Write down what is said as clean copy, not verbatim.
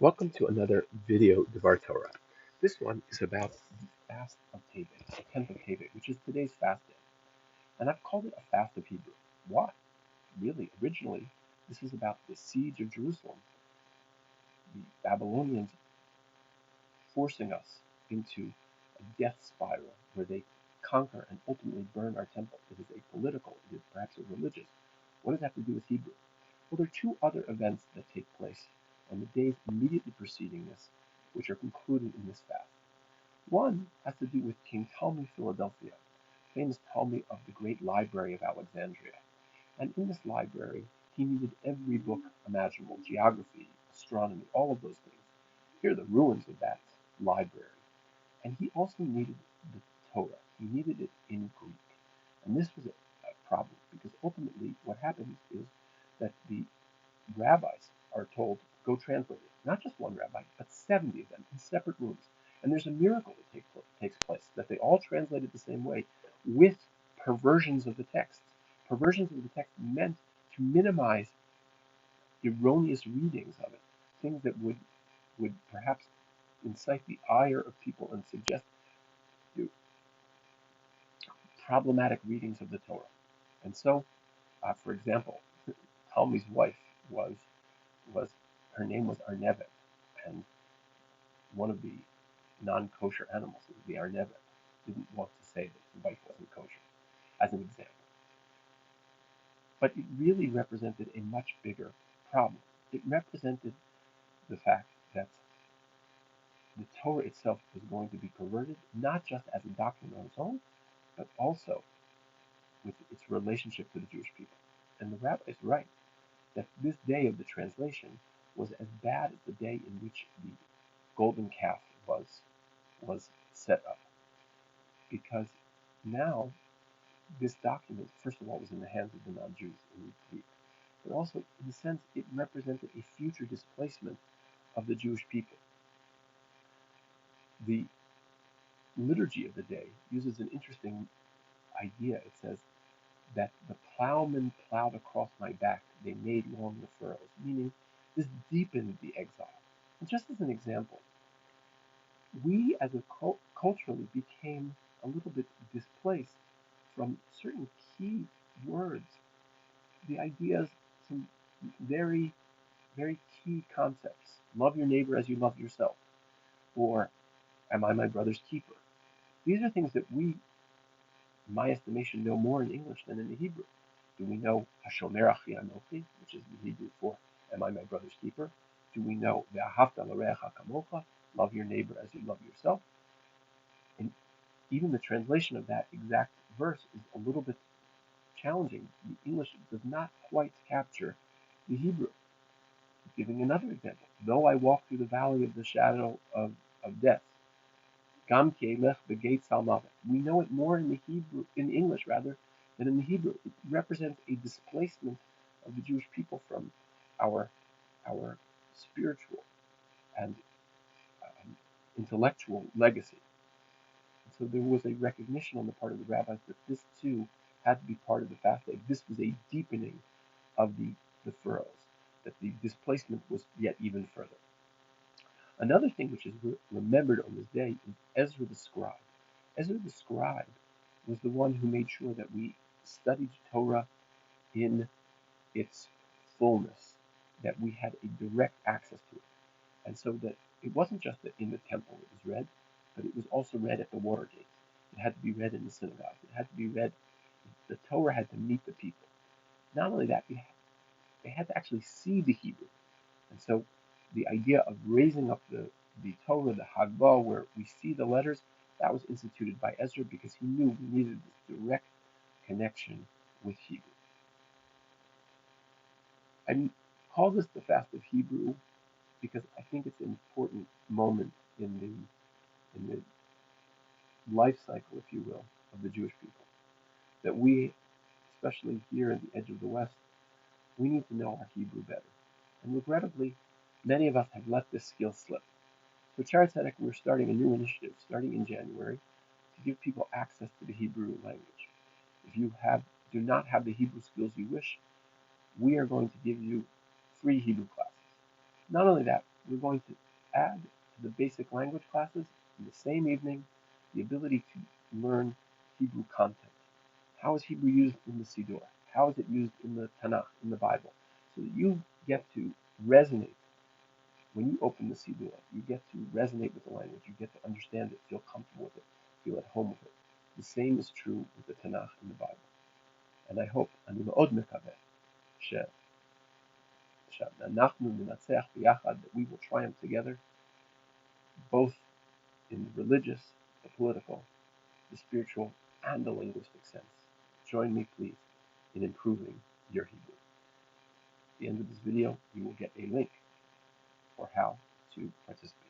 Welcome to another video Devar Torah. This one is about the fast of Tevet, the 10th of Tevet, which is today's fast day. And I've called it a fast of Hebrew. Why? Really, originally, this is about the siege of Jerusalem, the Babylonians forcing us into a death spiral where they conquer and ultimately burn our temple. It is a political, it is perhaps a religious. What does that have to do with Hebrew? Well, there are two other events that take place on the days immediately preceding this, which are concluded in this fast. One has to do with King Ptolemy Philadelphia, famous Ptolemy of the great library of Alexandria. And in this library, he needed every book imaginable, geography, astronomy, all of those things. Here are the ruins of that library. And he also needed the Torah. He needed it in Greek. And this was a problem because ultimately what happens is that the rabbis are told, go translate it. Not just one rabbi, but 70 of them in separate rooms. And there's a miracle that takes place, that they all translate it the same way with perversions of the text. Perversions of the text meant to minimize erroneous readings of it, things that would perhaps incite the ire of people and suggest problematic readings of the Torah. And so, for example, Talmi's wife was her name was Arnevet, and one of the non-kosher animals, the Arnevet, didn't want to say that his wife wasn't kosher, as an example. But it really represented a much bigger problem. It represented the fact that the Torah itself was going to be perverted, not just as a doctrine on its own, but also with its relationship to the Jewish people. And the rabbis write that this day of the translation was as bad as the day in which the golden calf was set up, because now this document, first of all, was in the hands of the non-Jews in Greek, but also, in a sense, it represented a future displacement of the Jewish people. The liturgy of the day uses an interesting idea. It says that the plowmen plowed across my back, they made long the furrows, meaning this deepened the exile. And just as an example, we as a culturally became a little bit displaced from certain key words, the ideas, some very, very key concepts. Love your neighbor as you love yourself, or am I my brother's keeper? These are things that we, in my estimation, know more in English than in the Hebrew. Do we know Hashomer Achi Anochi, which is the Hebrew for am I my brother's keeper? Do we know Ve'ahavta l'reacha kamocha, love your neighbor as you love yourself? And even the translation of that exact verse is a little bit challenging. The English does not quite capture the Hebrew. Giving another example, though I walk through the valley of the shadow of death, Gam ki elech b'geit salmavet. We know it more in the Hebrew, in English rather, than in the Hebrew. It represents a displacement of the Jewish people from our our spiritual and intellectual legacy. And so there was a recognition on the part of the rabbis that this too had to be part of the fast day. This was a deepening of the furrows, that the displacement was yet even further. Another thing which is remembered on this day is Ezra the Scribe. Ezra the Scribe was the one who made sure that we studied Torah in its fullness, that we had a direct access to it. And so that it wasn't just that in the temple it was read, but it was also read at the water gates. It had to be read in the synagogues. It had to be read, the Torah had to meet the people. Not only that, they had to actually see the Hebrew. And so the idea of raising up the Torah, the Hagbah, where we see the letters, that was instituted by Ezra because he knew we needed this direct connection with Hebrew. I call this the Fast of Hebrew because I think it's an important moment in the life cycle, if you will, of the Jewish people. That we, especially here in the edge of the West, we need to know our Hebrew better. And regrettably, many of us have let this skill slip. So Shaare Zedek, we're starting a new initiative starting in January to give people access to the Hebrew language. If you do not have the Hebrew skills you wish, we are going to give you free Hebrew classes. Not only that, we're going to add to the basic language classes in the same evening the ability to learn Hebrew content. How is Hebrew used in the Siddur? How is it used in the Tanakh, in the Bible? So that you get to resonate. When you open the Siddur, you get to resonate with the language. You get to understand it, feel comfortable with it, feel at home with it. The same is true with the Tanakh and the Bible. And I hope, אני מאוד מקווה, שאנחנו ננצח ביחד, that we will triumph together, both in the religious, the political, the spiritual, and the linguistic sense. Join me, please, in improving your Hebrew. At the end of this video, you will get a link for how to participate.